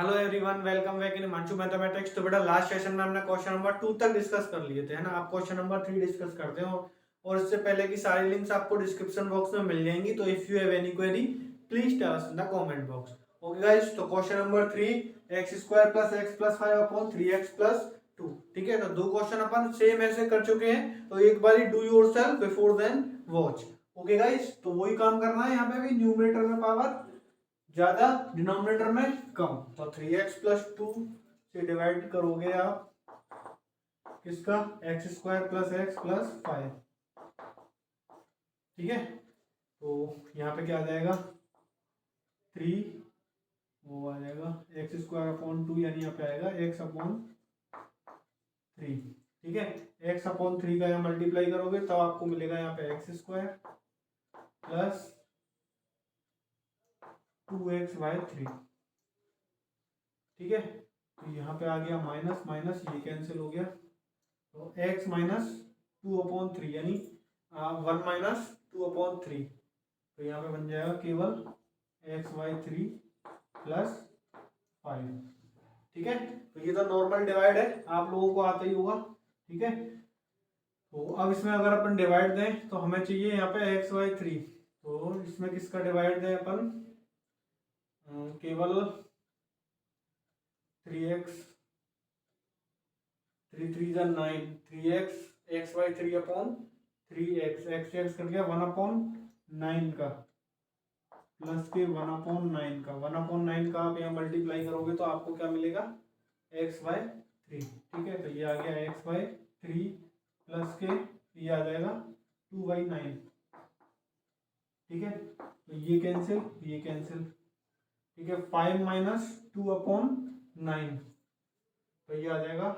Hello everyone, welcome back in Himanshu mathematics. तो बेटा last session में हमने क्वेश्चन नंबर 2 तक डिस्कस कर लिए थे, है ना। आप क्वेश्चन नंबर 3 डिस्कस करते हो और इससे पहले की सारी लिंक्स आपको डिस्क्रिप्शन बॉक्स में मिल जाएंगी। तो if you have any query please tell us in the comment box. Okay guys, तो question number 3 x² + x + 5 upon 3x + 2। ठीक है, तो दो क्वेश्चन अपन सेम ऐसे कर चुके हैं, तो एक बार do yourself before then watch. Okay guys, तो वही काम करना है। यहाँ पे भी न्यूमरेटर में पावर ज्यादा, डिनोमिनेटर में कम। तो 3x + 2 से डिवाइड करोगे आप किसका, x² + x + 5। ठीक है, तो यहाँ पे क्या आ जाएगा 3, वो आ जाएगा x² / 2, यानी यहाँ पे आएगा x/3। ठीक है, x/3 का यहाँ मल्टीप्लाई करोगे तो आपको मिलेगा यहाँ पे x² + 2x/3। ठीक है, तो यहाँ पे आ गया माइनस माइनस, ये कैंसिल हो गया। तो x - 2/3 यानी 1 - 2/3। तो यहाँ पे बन जाएगा केवल x/3 + 5। ठीक है, तो ये तो नॉर्मल डिवाइड है, आप लोगों को आता ही होगा। ठीक है, तो अब इसमें अगर अपन डिवाइड दें तो हमें चाहिए यहाँ पे x/3। तो इसमें किसका डिवाइड दें अपन, केवल 3x, 3 3 = 9, 3x x/3/3x, x कर गया 1/9 का, प्लस के 1/9 का, 1/9 का आप यहाँ मल्टीप्लाई करोगे तो आपको क्या मिलेगा x/3। ठीक है, तो ये आ गया x/3 प्लस के, ये आ जाएगा 2/9। ठीक है, तो ये कैंसिल, ये कैंसिल। ठीक है, 5 - 2/9, तो ये आ जाएगा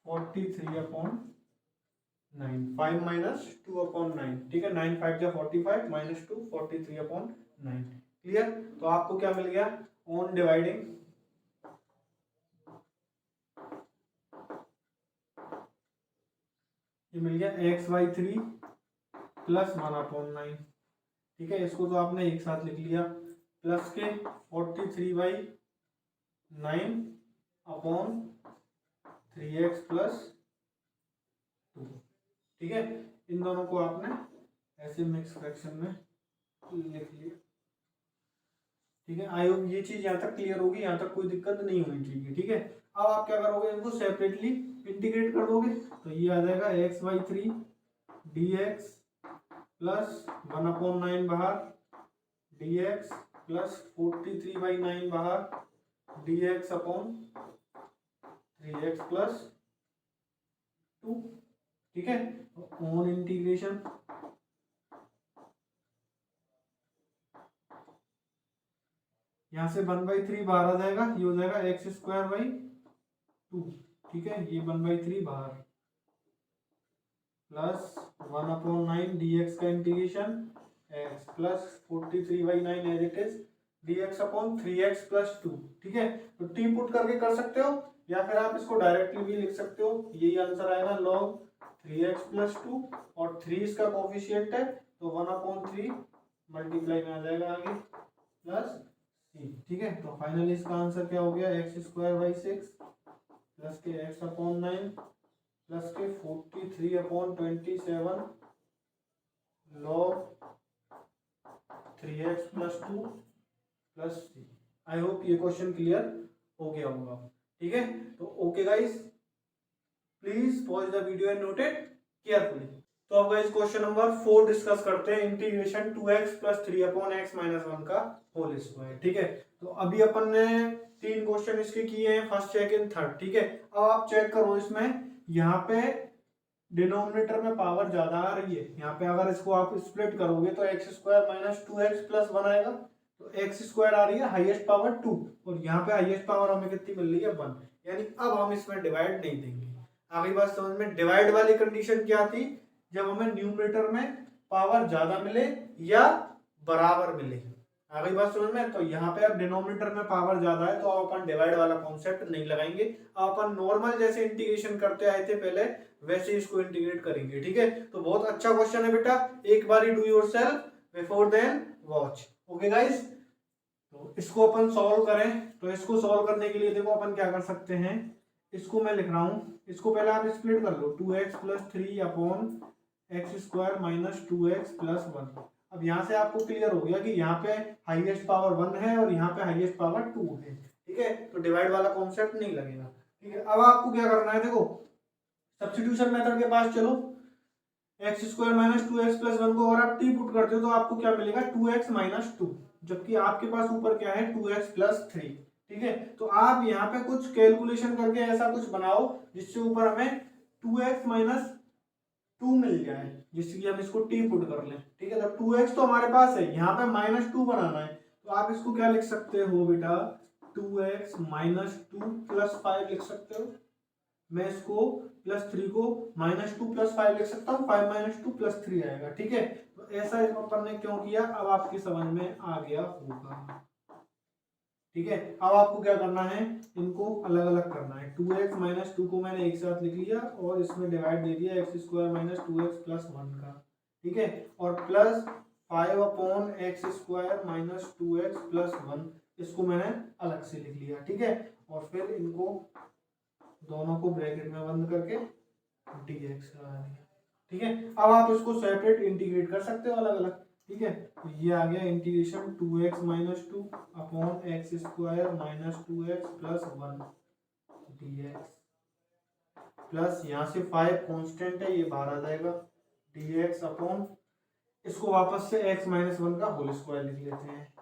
43/9। 5 - 2/9। ठीक है, 9 5 = 45 - 2 43/9। क्लियर। तो आपको क्या मिल गया ऑन डिवाइडिंग, ये मिल गया x/3 + 1/9। ठीक है, इसको तो आपने एक साथ लिख लिया, प्लस के 43/9/3x + 2। ठीक है, इन दोनों को आपने ऐसे मिक्स फ्रैक्शन में लिख लिया। ठीक है, आई होप ये चीज यहाँ तक क्लियर होगी, यहाँ तक कोई दिक्कत नहीं होनी चाहिए। ठीक है, अब आप क्या करोगे, इनको सेपरेटली इंटीग्रेट कर दोगे। तो ये आ जाएगा x/3 dx प्लस 1/9 बाहर, dx प्लस 43/9 बाहर, dx/3x + 2। ठीक है, ऑन इंटीग्रेशन यहाँ से 1/3 बाहर आ जाएगा, ये हो जाएगा x² / 2। ठीक है, ये 1/3 बाहर, प्लस 1/9 dx का integration x plus 43/9 as it is dx/3x + 2। ठीक है, तो टी पुट करके कर सकते हो या फिर आप इसको डायरेक्टली भी लिख सकते हो। यही आंसर आएगा log 3x + 2, और 3 इसका कोफिशिएंट है तो 1/3 मल्टीप्लाई में आ जाएगा आगे प्लस c। ठीक है, तो फाइनली इसका आंसर क्या हो गया, x² / 6 प्लस के x/9 प्लस के 43/27 log 3x + 2 plus c। I hope ये क्वेश्चन क्लियर हो गया होगा। ठीक है, तो okay guys, please pause the video and note it carefully. तो अब गाइस क्वेश्चन नंबर 4 डिस्कस करते हैं, इंटीग्रेशन 2x + 3/x - 1 का होल स्क्वायर। ठीक है, तो अभी अपन ने 3 क्वेश्चन इसके किए हैं, फर्स्ट सेकंड थर्ड। ठीक है, अब आप चेक करो, इसमें यहाँ पे डिनोमिनेटर में पावर ज्यादा आ रही है। यहाँ पे अगर इसको आप स्प्लिट करोगे तो x² - 2x + 1 आएगा। तो x² आ रही है हाईएस्ट पावर 2, और यहाँ पे हाईएस्ट पावर हमें कितनी मिल रही है 1, यानी अब हम इसमें डिवाइड नहीं देंगे। आगे बात समझ में। डिवाइड वाली कंडीशन क्या थी, जब हमें न्यूमरेटर में पावर ज्यादा मिले या बराबर मिले। आगे बात समझ में। तो यहाँ पे अब डिनोमिनेटर में पावर ज्यादा है तो अपन डिवाइड वाला कॉन्सेप्ट नहीं लगाएंगे, अपन नॉर्मल जैसे इंटीग्रेशन करते आए थे पहले वैसे इसको इंटीग्रेट करेंगे। ठीक है, तो बहुत अच्छा क्वेश्चन है बेटा, एक बार do yourself before then watch. Okay guys, तो इसको अपन सॉल्व करें, तो इसको सॉल्व करने के लिए देखो अपन क्या कर सकते हैं, इसको मैं लिख रहा हूँ, इसको पहले आप स्प्लिट कर लो, 2x plus 3 upon x square minus 2x plus 1। अब यहाँ से आपको क्लियर हो गया कि यहाँ पे हाईएस्ट पावर 1 है और यहाँ पे हाईएस्ट पावर 2 है, ठीक है, तो डिवाइड वाला कॉन्सेप्ट नहीं लगेगा, ठीक है। अब आपको क्या करना है, देखो सब्स्टिट्यूशन मेथड के पास चलो, x square minus 2x plus 1 को अगर आप टी पुट करते हो तो आपको क्या मिलेगा, 2x माइनस 2, जबकि आपके पास ऊपर क्या है, 2x प्लस 3, ठीक है। तो आप यहाँ पे कुछ कैलकुलेशन करके ऐसा कुछ बनाओ जिससे ऊपर हमें 2x माइनस 2 मिल जाए, जिससे कि हम इसको टी पुट कर लें, ठीक है। तो 2x तो हमारे पास है, यहाँ पे माइनस 2 बनाना है, तो आप इसको क्या लिख सकते हो बेटा, 2x माइनस 2 प्लस 5 लिख सकते हो। मैं इसको प्लस 3 को माइनस 2 प्लस 5 लिख सकता हूँ, 5 माइनस 2 प्लस 3 आएगा, ठीक है। तो ऐसा अपन ने क्यों किया, अब आपकी समझ में आ गया होगा, ठीक है। अब आपको क्या करना है, इनको अलग अलग करना है, 2x माइनस 2 को मैंने एक साथ लिख लिया और इसमें डिवाइड दे दिया x square minus 2x plus 1 का, ठीक है, और plus 5 upon x square minus 2x plus 1, इसको मैंने अलग से लिख लिया, ठीक है। और फिर इनको दोनों को ब्रैकेट में बंद करके dx लगा दिया, ठीक है। अब आप इसको सेपरेट इंटीग्रेट कर सकते हो अलग अलग, ठीक है। तो ये आ गया integration 2x minus 2 upon x square minus 2x plus 1 dx, plus यहाँ से 5 कांस्टेंट है, ये बाहर आ जाएगा, dx अपॉन, इसको वापस से x माइनस 1 का होल स्क्वायर लिख लेते हैं,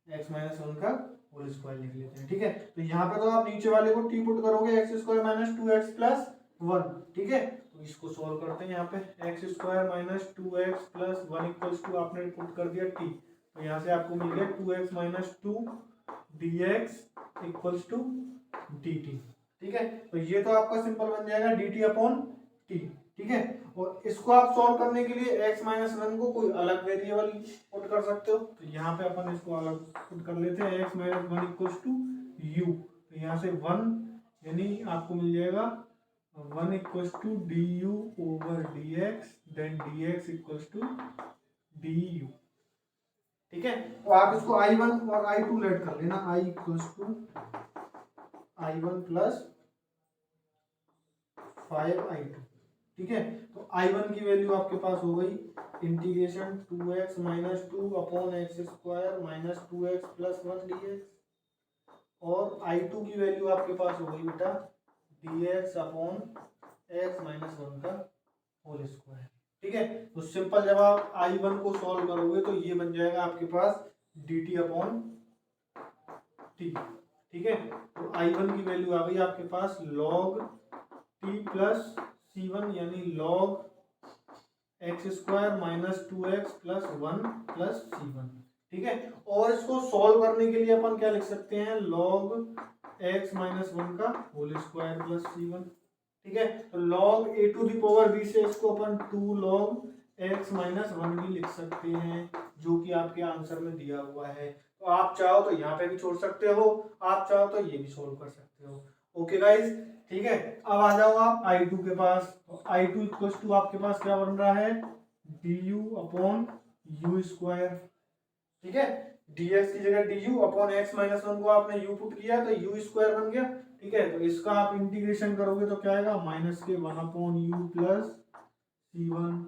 x माइनस 1 का होल स्क्वायर लिख लेते हैं, ठीक है। तो यहाँ पे तो आप नीचे वाले को टी पुट करोगे, x square minus 2x plus 1, ठीक है। तो इसको सॉल्व करते हैं, यहाँ पे X square minus 2x plus 1 equals to आपने पुट कर दिया टी, तो यहाँ से आपको मिल गया 2x minus 2 dx equals to dt, ठीक है। तो ये तो आपका सिंपल बन जाएगा dt अपॉन टी, ठीक है। और इसको आप सॉल्व करने के लिए x माइनस 1 को कोई अलग वेरिएबल पुट कर सकते हो, तो यहाँ पे अपन इसको अलग पुट कर लेते हैं, x minus 1 equals to u, तो यहाँ से 1 यानी आपको मिल जाएगा 1 equals to du over dx, then dx equals to du, ठीक है। तो आप इसको i1 और i2 लेट कर लेना, i इक्वल्स टू i1 प्लस 5i2, ठीक है। तो i1 की वैल्यू आपके पास हो गई integration 2x minus 2 upon x square minus 2x plus 1 dx, और i2 की वैल्यू आपके पास हो गई बेटा dx अपॉन एक्स माइनस 1 का होल स्क्वायर, ठीक है। तो सिंपल जब आप i1 को सॉल्व करोगे तो ये बन जाएगा आपके पास dt अपॉन t, ठीक है। तो i1 की वैल्यू आ गई आपके पास log t प्लस c1 यानी log x square minus 2x plus 1 plus c1, ठीक है। और इसको सॉल्व करने के लिए अपन क्या लिख सकते हैं, log x माइनस 1 का होल स्क्वायर प्लस c1, ठीक है। तो log a to the power b से इसको अपन 2 log x माइनस 1 भी लिख सकते हैं, जो कि आपके आंसर में दिया हुआ है। तो आप चाहो तो यहाँ पे भी छोड़ सकते हो, आप चाहो तो ये भी सोल्व कर सकते हो, ओके गाइज, ठीक है। अब आ जाओ आप i2 के पास, तो i2 इक्वल्स टू आपके पास क्या बन रहा है, du अपॉन u स्क्वायर, ठीक है। dx की जगह du अपॉन x माइनस 1 को आपने u पुट किया तो u स्क्वायर बन गया, ठीक है। तो इसका आप इंटीग्रेशन करोगे तो क्या आएगा, माइनस के 1 अपॉन u प्लस c1,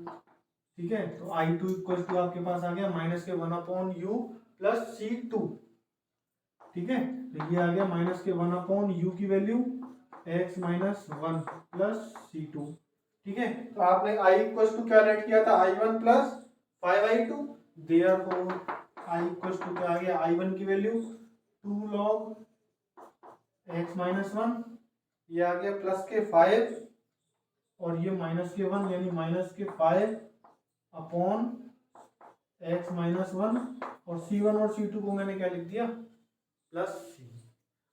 ठीक है। तो i2 इक्वल्स टू आपके पास आ गया माइनस के 1 अपॉन u प्लस c2, ठीक है। तो ये आ गया माइनस के 1 अपॉन u की value x minus 1 plus c2, ठीक है। तो आपने i इक्वल्स टू क्या रेट किया था, i1 प्लस 5i2, therefore i equals to क्या आ गया, i1 की वैल्यू 2 log x माइनस 1, ये आ गया प्लस के 5 और ये माइनस के 1 यानी माइनस के 5 अपॉन x माइनस 1, और c1 और c2 को मैंने क्या लिख दिया, प्लस c।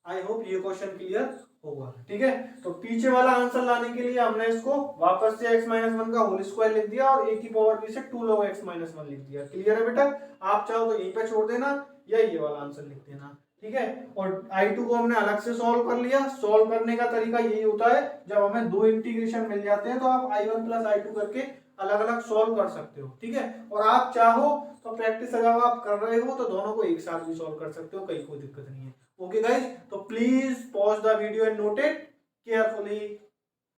आई होप ये क्वेश्चन क्लियर होगा, ठीक है। तो पीछे वाला आंसर लाने के लिए हमने इसको वापस से x माइनस 1 का होल स्क्वायर लिख दिया और a की पावर b से 2 log x माइनस 1 लिख दिया, क्लियर है बेटा। आप चाहो तो यहीं पे छोड़ देना या ये वाला आंसर लिख देना, ठीक है। और i2 को हमने अलग से सॉल्व कर लिया, सॉल्व करने का तरीका यही होता है, जब हमें दो इंटीग्रेशन मिल जाते हैं तो आप i1 प्लस i2 करके अलग अलग सॉल्व कर सकते हो, ठीक है। और आप चाहो तो प्रैक्टिस अगर आप कर रहे हो तो दोनों को एक साथ भी सॉल्व कर सकते हो, कहीं कोई दिक्कत नहीं है। ओके गाइज, तो please pause the video and note it carefully.